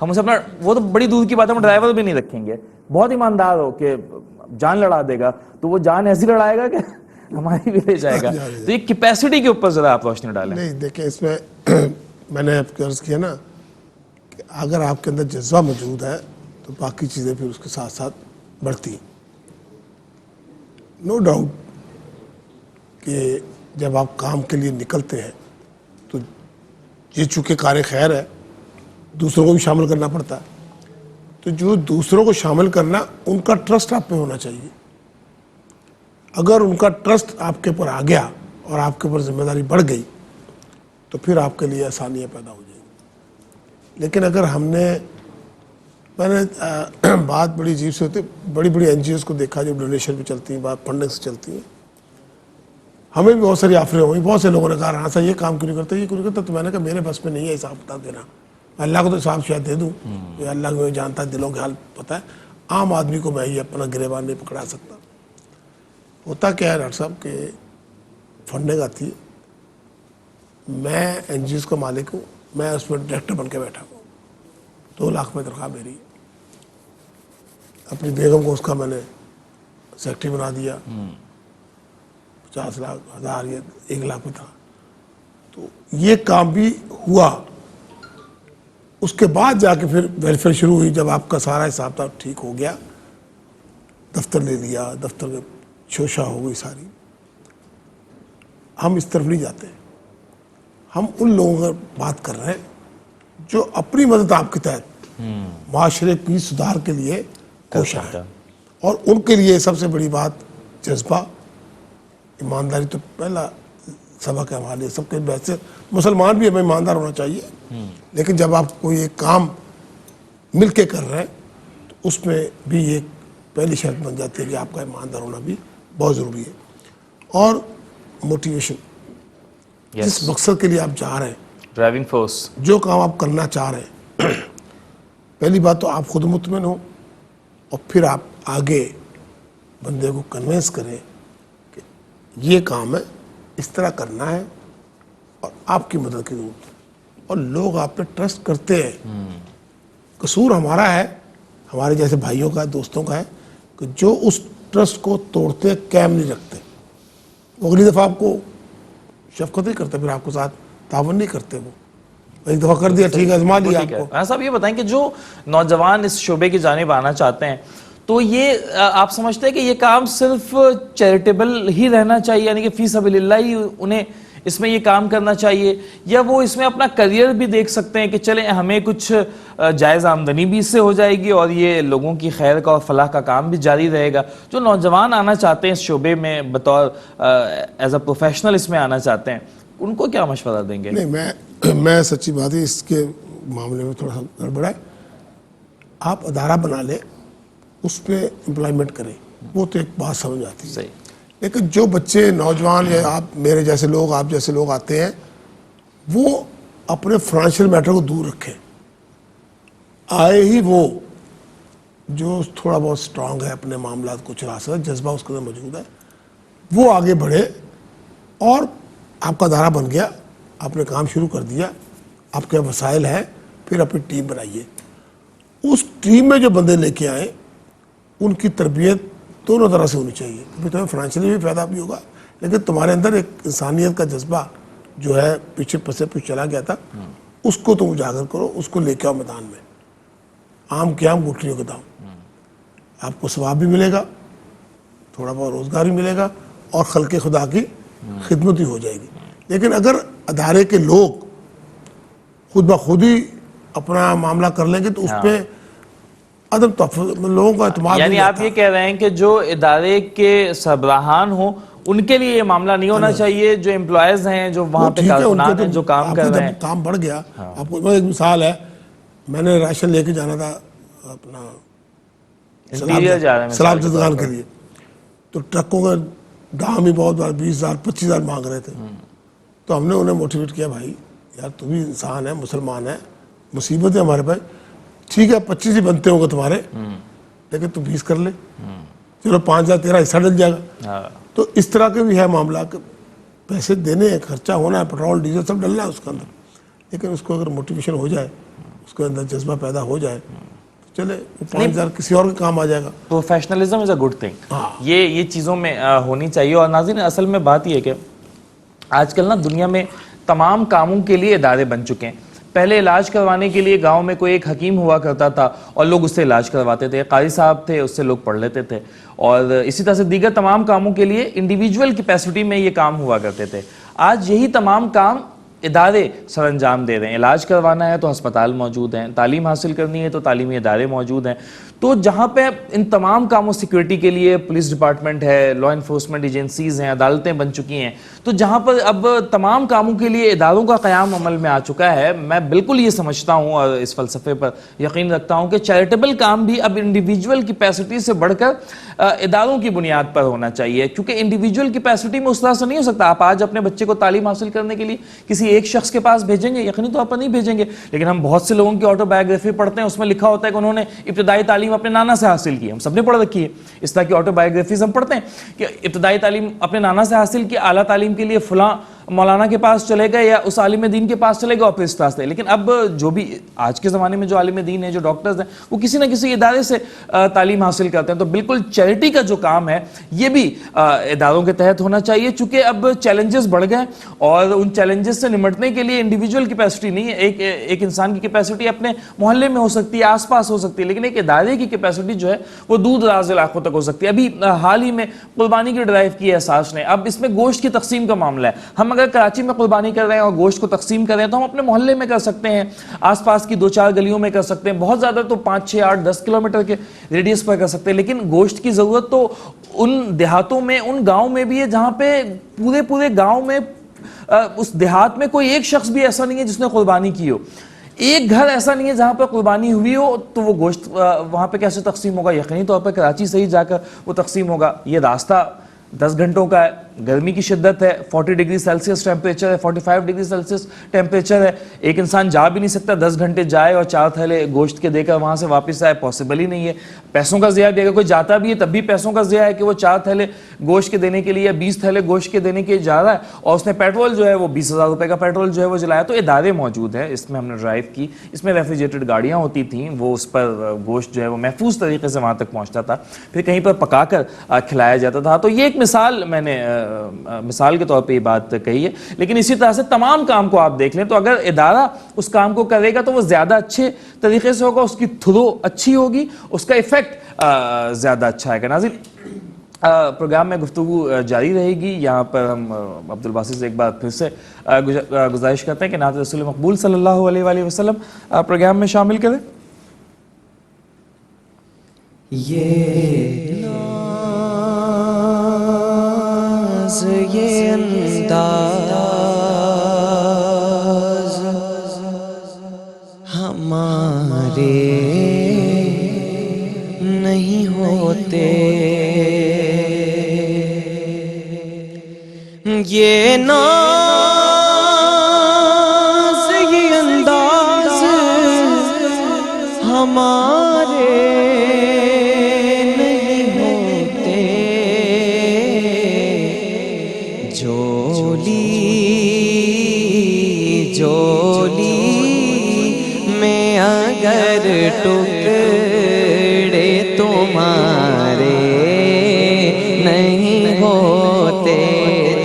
ہم اسے اپنا, وہ تو بڑی دور کی بات ہے, ہم ڈرائیور بھی نہیں رکھیں گے. بہت ایماندار ہو کہ جان لڑا دے گا تو وہ جان ایسی لڑائے گا کہ ہماری بھی لے جائے گا. تو یہ کیپیسٹی کے اوپر ذرا آپ روشنی ڈالیں. نہیں دیکھیں, اس میں میں نے آپ کو عرض کیا نا کہ اگر آپ کے اندر جذبہ موجود ہے تو باقی چیزیں پھر اس کے ساتھ ساتھ بڑھتی ہیں. نو ڈاؤٹ کہ جب آپ کام کے لیے نکلتے ہیں تو یہ چونکہ کار خیر ہے, دوسروں کو بھی شامل کرنا پڑتا ہے. تو جو دوسروں کو شامل کرنا, ان کا ٹرسٹ آپ پہ ہونا چاہیے. اگر ان کا ٹرسٹ آپ کے اوپر آ گیا اور آپ کے اوپر ذمہ داری بڑھ گئی تو پھر آپ کے لیے آسانیاں پیدا ہو جائیں گی. لیکن اگر ہم نے, میں نے بات بڑی عجیب سے ہوتی, بڑی بڑی این جی اوز کو دیکھا جو ڈونیشن پہ چلتی ہیں, بات فنڈنگ سے چلتی ہیں. ہمیں بھی بہت ساری آفریں ہوئی, بہت سے لوگوں نے کہا ہاں سر یہ کام کیوں نہیں کرتا, یہ کیوں نہیں کرتا. تو میں نے کہا میرے بس میں نہیں ہے حساب کتاب دینا, اللہ کو تو حساب شاید دے دوں, یہ اللہ کو جانتا ہے, دلوں کے حال پتہ ہے. عام آدمی کو میں یہ اپنا گریبان نہیں پکڑا سکتا. ہوتا کیا ہے ڈاکٹر صاحب کہ فنڈنگ آتی ہے, میں این جی اوز کا مالک ہوں, میں اس میں ڈائریکٹر بن کے بیٹھا ہوں, 2 لاکھ میں تنخواہ میری. اپنی بیگم کو اس کا میں نے سیکرٹری بنا دیا, 50 لاکھ 1000 یا 1 لاکھ میں تھا. تو یہ کام بھی ہوا. اس کے بعد جا کے پھر ویلفیئر شروع ہوئی, جب آپ کا سارا حساب کتاب ٹھیک ہو گیا, دفتر لے لیا, دفتر میں شوشہ ہو گئی ساری. ہم اس طرف نہیں جاتے, ہم ان لوگوں کا بات کر رہے ہیں جو اپنی مدد آپ کے تحت معاشرے کی سدھار کے لیے کوشاں ہیں. اور ان کے لیے سب سے بڑی بات جذبہ, ایمانداری تو پہلا سبق ہے ہمارے لیے. سب کے ویسے مسلمان بھی ہمیں ایماندار ہونا چاہیے, لیکن جب آپ کوئی ایک کام مل کے کر رہے ہیں تو اس میں بھی ایک پہلی شرط بن جاتی ہے کہ آپ کا ایماندار ہونا بھی بہت ضروری ہے. اور موٹیویشن, جس مقصد کے لیے آپ جا رہے ہیں, ڈرائیونگ فورس, جو کام آپ کرنا چاہ رہے ہیں, پہلی بات تو آپ خود مطمئن ہو, اور پھر آپ آگے بندے کو کنوینس کریں کہ یہ کام ہے, اس طرح کرنا ہے, اور آپ کی مدد کی ضرورت ہے. اور لوگ آپ پہ ٹرسٹ کرتے ہیں. قصور ہمارا ہے, ہمارے جیسے بھائیوں کا ہے, دوستوں کا ہے, کہ جو اس ٹرسٹ کو توڑتے, قائم نہیں رکھتے. وہ اگلی دفعہ آپ کو شفقت نہیں کرتے, پھر آپ کو ساتھ تعاون نہیں کرتے. وہ ایک دفعہ کر دیا, ٹھیک ہے, آزما لیا آپ کو. صاحب یہ بتائیں کہ جو نوجوان اس شعبے کی جانب آنا چاہتے ہیں, تو یہ آپ سمجھتے ہیں کہ یہ کام صرف چیریٹیبل ہی رہنا چاہیے, یعنی کہ فی سبیل اللہ ہی انہیں اس میں یہ کام کرنا چاہیے, یا وہ اس میں اپنا کریئر بھی دیکھ سکتے ہیں کہ چلیں ہمیں کچھ جائز آمدنی بھی اس سے ہو جائے گی اور یہ لوگوں کی خیر کا اور فلاح کا کام بھی جاری رہے گا. جو نوجوان آنا چاہتے ہیں اس شعبے میں بطور ایز اے پروفیشنل اس میں آنا چاہتے ہیں, ان کو کیا مشورہ دیں گے؟ نہیں, میں سچی بات ہے اس کے معاملے میں تھوڑا سا گڑبڑا ہے. آپ ادارہ بنا لیں, اس پہ امپلائمنٹ کریں, وہ تو ایک بات سمجھ آتی ہے. صحیح. لیکن جو بچے نوجوان یا آپ میرے جیسے لوگ, آپ جیسے لوگ آتے ہیں, وہ اپنے فائنینشیل میٹر کو دور رکھیں. آئے ہی وہ جو تھوڑا بہت سٹرانگ ہے, اپنے معاملات کو چلا سکتا ہے, جذبہ اس کے اندر موجود ہے, وہ آگے بڑھے. اور آپ کا ادارہ بن گیا, آپ نے کام شروع کر دیا, آپ کے وسائل ہیں, پھر اپنی ٹیم بنائیے. اس ٹیم میں جو بندے لے کے آئیں, ان کی تربیت دونوں طرح سے ہونی چاہیے. کیونکہ تمہیں فائنینشلی بھی فائدہ بھی ہوگا, لیکن تمہارے اندر ایک انسانیت کا جذبہ جو ہے پیچھے پسے پہ چلا گیا تھا, اس کو تم اجاگر کرو, اس کو لے کے آؤ میدان میں. آم کے آم گٹھلیوں کے دام. آپ کو ثواب بھی ملے گا, تھوڑا بہت روزگار بھی ملے گا, اور خلق خدا کی خدمت بھی ہو جائے گی. لیکن اگر ادارے کے لوگ خود بخود ہی اپنا معاملہ کر لیں گے تو اس پہ عدم تحفظ, لوگوں کا اعتماد. یعنی آپ یہ کہہ رہے ہیں کہ جو ادارے کے سربراہان ہوں ان کے لیے یہ معاملہ نہیں ہونا چاہیے, جو امپلائیز ہیں, جو وہاں پہ کارکنان ہیں, جو کام کر رہے ہیں. کام بڑھ گیا. آپ کو ایک مثال ہے, میں نے راشن لے کے جانا تھا اپنا سلام زدگان کے لیے, تو ٹرکوں کا دام ہی بہت بار 20,000 25,000 مانگ رہے تھے. تو ہم نے انہیں موٹیویٹ کیا, بھائی یار تم بھی انسان ہے, مسلمان ہے, مصیبت ہے ہمارے پاس, ٹھیک ہے 25 ہی بنتے ہوں گے تمہارے, لیکن تم 20 کر لے, چلو 5,000 تیرا حصہ ڈل جائے گا. تو اس طرح کے بھی ہے معاملہ کہ پیسے دینے ہیں, خرچہ ہونا ہے, پیٹرول ڈیزل سب ڈلنا ہے اس کے اندر, لیکن اس کو اگر موٹیویشن ہو جائے, اس کے اندر جذبہ پیدا ہو جائے تو چلے وہ 5,000 کسی اور کے کام آ جائے گا. Professionalism is a good thing. یہ چیزوں میں ہونی چاہیے. اور ناظرین اصل میں بات یہ ہے کہ آج کل نا دنیا میں تمام کاموں کے لیے ادارے بن چکے ہیں. پہلے علاج کروانے کے لیے گاؤں میں کوئی ایک حکیم ہوا کرتا تھا اور لوگ اس سے علاج کرواتے تھے, قاری صاحب تھے اس سے لوگ پڑھ لیتے تھے, اور اسی طرح سے دیگر تمام کاموں کے لیے انڈیویجول کیپیسٹی میں یہ کام ہوا کرتے تھے. آج یہی تمام کام ادارے سر انجام دے رہے ہیں. علاج کروانا ہے تو ہسپتال موجود ہیں, تعلیم حاصل کرنی ہے تو تعلیمی ادارے موجود ہیں. تو جہاں پہ ان تمام کاموں سیکیورٹی کے لیے پولیس ڈپارٹمنٹ ہے, لا انفورسمنٹ ایجنسیز ہیں, عدالتیں بن چکی ہیں, تو جہاں پر اب تمام کاموں کے لیے اداروں کا قیام عمل میں آ چکا ہے, میں بالکل یہ سمجھتا ہوں اور اس فلسفے پر یقین رکھتا ہوں کہ چیریٹیبل کام بھی اب انڈیویجول کیپیسٹی سے بڑھ کر اداروں کی بنیاد پر ہونا چاہیے. کیونکہ انڈیویجول کیپیسٹی میں اس طرح سے نہیں ہو سکتا. آپ آج اپنے بچے کو تعلیم حاصل کرنے کے لیے کسی ایک شخص کے پاس بھیجیں گے, یقینی طور پر نہیں بھیجیں گے. لیکن ہم بہت سے لوگوں کی آٹو بایوگرافی پڑھتے ہیں, اس میں لکھا ہوتا ہے کہ انہوں نے ابتدائی تعلیم اپنے نانا سے حاصل کی. ہم سب نے پڑھ رکھی ہے اس طرح کی آٹو بایوگرافیز ہم پڑھتے ہیں کہ ابتدائی تعلیم اپنے نانا سے حاصل کی, اعلیٰ تعلیم کے لیے فلاں مولانا کے پاس چلے گئے یا اس عالم دین کے پاس چلے گئے اور پھر اس طرح سے. لیکن اب جو بھی آج کے زمانے میں جو عالم دین ہیں, جو ڈاکٹرز ہیں, وہ کسی نہ کسی ادارے سے تعلیم حاصل کرتے ہیں. تو بالکل چیریٹی کا جو کام ہے یہ بھی اداروں کے تحت ہونا چاہیے. چونکہ اب چیلنجز بڑھ گئے اور ان چیلنجز سے نمٹنے کے لیے انڈیویجول کیپیسٹی نہیں ہے. ایک انسان کی کیپیسٹی اپنے محلے میں ہو سکتی ہے, آس پاس ہو سکتی ہے, لیکن ایک ادارے کی کیپیسٹی جو ہے وہ دور دراز علاقوں تک ہو سکتی ہے. ابھی حال ہی میں قربانی کی ڈرائیو کی ہے احساس نے. اب اس میں گوشت کی تقسیم کا معاملہ ہے. ہم اگر کراچی میں قربانی کر رہے ہیں اور گوشت کو تقسیم کر رہے ہیں تو ہم اپنے محلے میں کر سکتے ہیں, آس پاس کی 2-4 گلیوں میں کر سکتے ہیں, بہت زیادہ تو 5, 6, 8, 10 کلومیٹر کے ریڈیس پر کر سکتے ہیں. لیکن گوشت کی ضرورت تو ان دیہاتوں میں, ان گاؤں میں بھی ہے جہاں پہ پورے گاؤں میں اس دیہات میں کوئی ایک شخص بھی ایسا نہیں ہے جس نے قربانی کی ہو. ایک گھر ایسا نہیں ہے جہاں پہ قربانی ہوئی ہو, تو وہ گوشت وہاں پہ کیسے تقسیم ہوگا؟ یقینی طور پر کراچی سے ہی جا کر وہ تقسیم ہوگا. یہ راستہ 10 گھنٹوں کا ہے, گرمی کی شدت ہے, 40 ڈگری سیلسیس ٹیمپریچر ہے, 45 ڈگری سیلسیس ٹیمپریچر ہے. ایک انسان جا بھی نہیں سکتا 10 گھنٹے جائے اور 4 تھیلے گوشت کے دے کر وہاں سے واپس آئے, پاسبل ہی نہیں ہے. پیسوں کا ضیاع بھی, اگر کوئی جاتا بھی ہے تب بھی پیسوں کا ضیاع ہے کہ وہ 4 تھیلے گوشت کے دینے کے لیے یا 20 تھیلے گوشت کے دینے کے جا رہا ہے اور اس نے پیٹرول جو ہے وہ 20,000 روپے کا پیٹرول جو ہے وہ جلایا. تو ادارے موجود ہیں, اس میں ہم نے ڈرائیو کی, اس میں ریفریجریٹڈ گاڑیاں ہوتی تھیں, وہ اس پر گوشت جو ہے وہ محفوظ طریقے سے وہاں تک پہنچتا تھا, پھر کہیں پر پکا کر کھلایا جاتا تھا. تو یہ ایک مثال, میں نے مثال کے طور پہ یہ بات کہی ہے. لیکن اسی طرح سے تمام کام کو آپ دیکھ لیں تو اگر ادارہ اس کام کو کرے گا تو وہ زیادہ اچھے طریقے سے ہوگا, اس کی تھرو اچھی ہوگی, اس کا ایفیکٹ زیادہ اچھا ہے. ناظرین پروگرام میں گفتگو جاری رہے گی. یہاں پر ہم عبد الباسط سے ایک بار پھر سے گزارش کرتے ہیں کہ نعت رسول مقبول صلی اللہ علیہ وآلہ وسلم پروگرام میں شامل کریں. یہ یہ انداز ہمارے نہیں ہوتے, یہ ناز یہ انداز ہمارے ٹکڑے تمہارے نہیں ہوتے,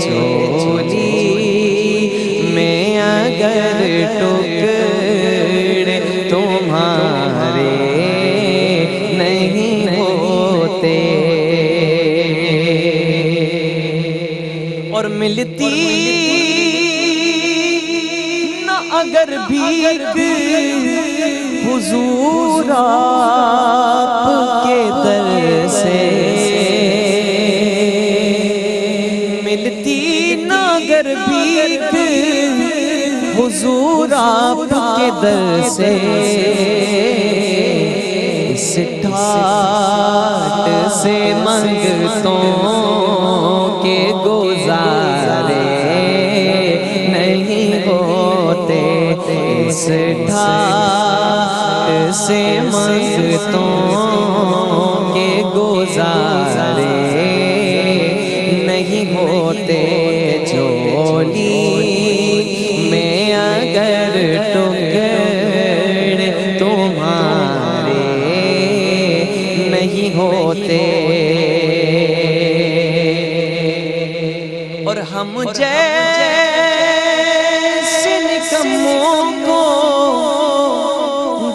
جھولی میں اگر ٹکڑے تمہارے نہیں ہوتے, اور ملتی نہ اگر بھیک حضور آپ کے در سے, ملتی نہ اگر بھیک حضور آپ کے در سے, اس ٹھاٹ سے منگتوں کے گزارے نہیں ہوتے, اس ٹھاٹ سے منگتوں کے گزارے نہیں ہوتے, جھولی میں اگر ٹکڑے نہیں ہوتے، اور ہم جیسے نکموں کو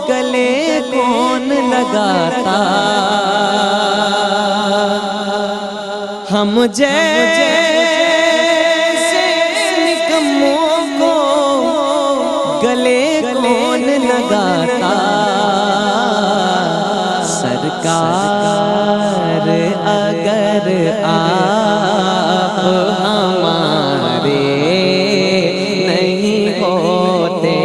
گلے کون لگاتا، ہم جیسے نکموں کو گلے کون لگاتا، سرکار اگر آپ ہمارے نہیں ہوتے،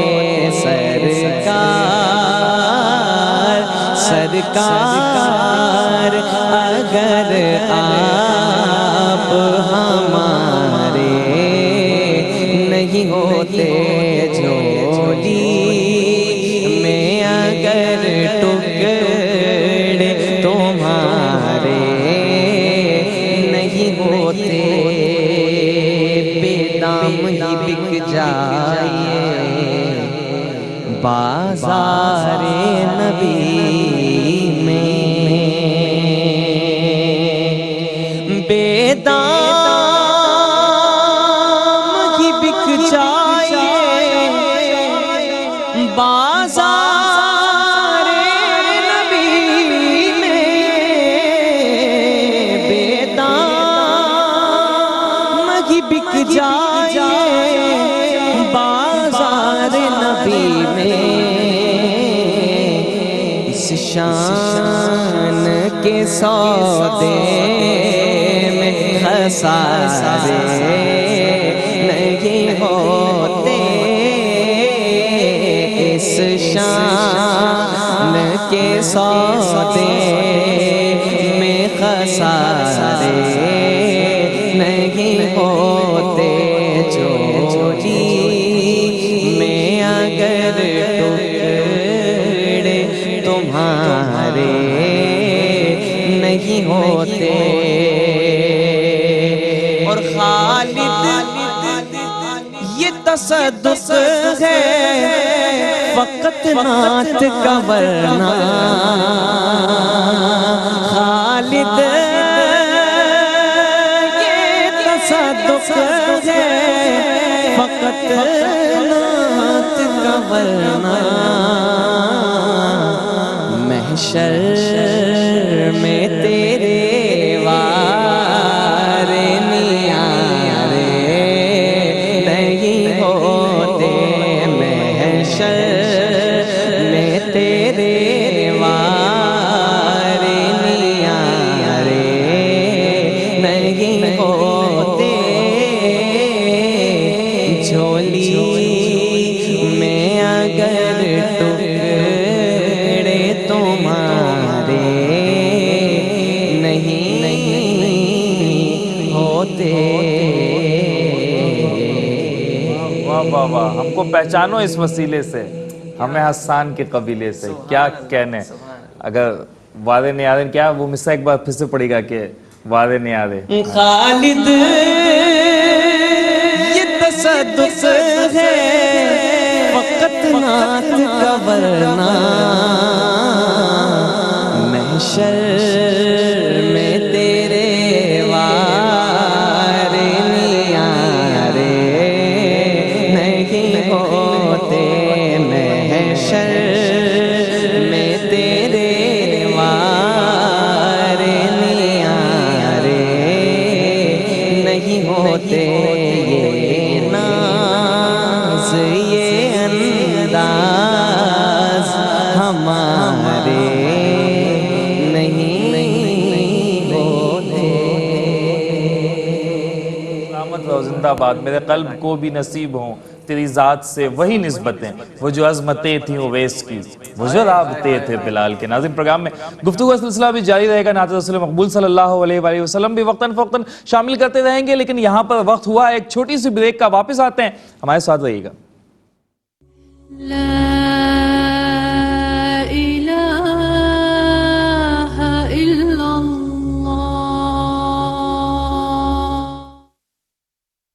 سرکار اگر آپ ہمارے نہیں ہوتے، جھولی میں اگر ٹکڑے تمہارے نہیں ہوتے، بے دام ہی بک جائیے بازار نبی میں، بے دام ہی بک جائیے بازار نبی میں، بے دام ہی بک جائیے بازار نبی میں، اس شان کے سودے میں خسارے نہیں ہوتے، اس شان کے سودے میں خسارے نہیں ہوتے، جھولی میں اگر ٹکڑے تمہارے نہیں ہوتے، اور خالد یہ تصدق ہے فقط نعت کا ورنہ، خالد یہ تصدق ہے فقط نعت کا ورنہ، محشر میں تیرے وارے نیارے نہیں ہوتے، محشر میں تیرے وارے نیارے نہیں ہوتے، جھولی میں اگر ٹکڑے تمہارے نہیں ہوتے۔ واہ واہ واہ، ہم کو پہچانو اس وسیلے سے، ہمیں حسان کے قبیلے سے، کیا کہنے۔ اگر وعدے نہیں آدے، کیا وہ مصرع ایک بار پھر سے پڑے گا کہ وعدے نہیں آدے؟ خالد یہ تصدق ہے فقط نعت کا ورنہ، محشر میں تیرے وارے نیارے نہیں ہوتے، محشر میں تیرے وارے نیارے نہیں ہوتے، یہ ناز یہ انداز ہمارے نہیں ہوتے۔ سلامت رہو، زندہ باد، میرے قلب کو بھی نصیب ہوں تیری ذات سے وہی نسبتیں، وہ جو عظمتیں تھیں اویس کی، وہ جو رابطے تھے بلال کے۔ ناظرین، پروگرام میں گفتگو کا سلسلہ بھی جاری رہے گا، نعت رسول مقبول صلی اللہ علیہ وآلہ وسلم بھی وقتاً فوقتاً شامل کرتے رہیں گے، لیکن یہاں پر وقت ہوا ایک چھوٹی سی بریک کا، واپس آتے ہیں، ہمارے ساتھ رہیے گا۔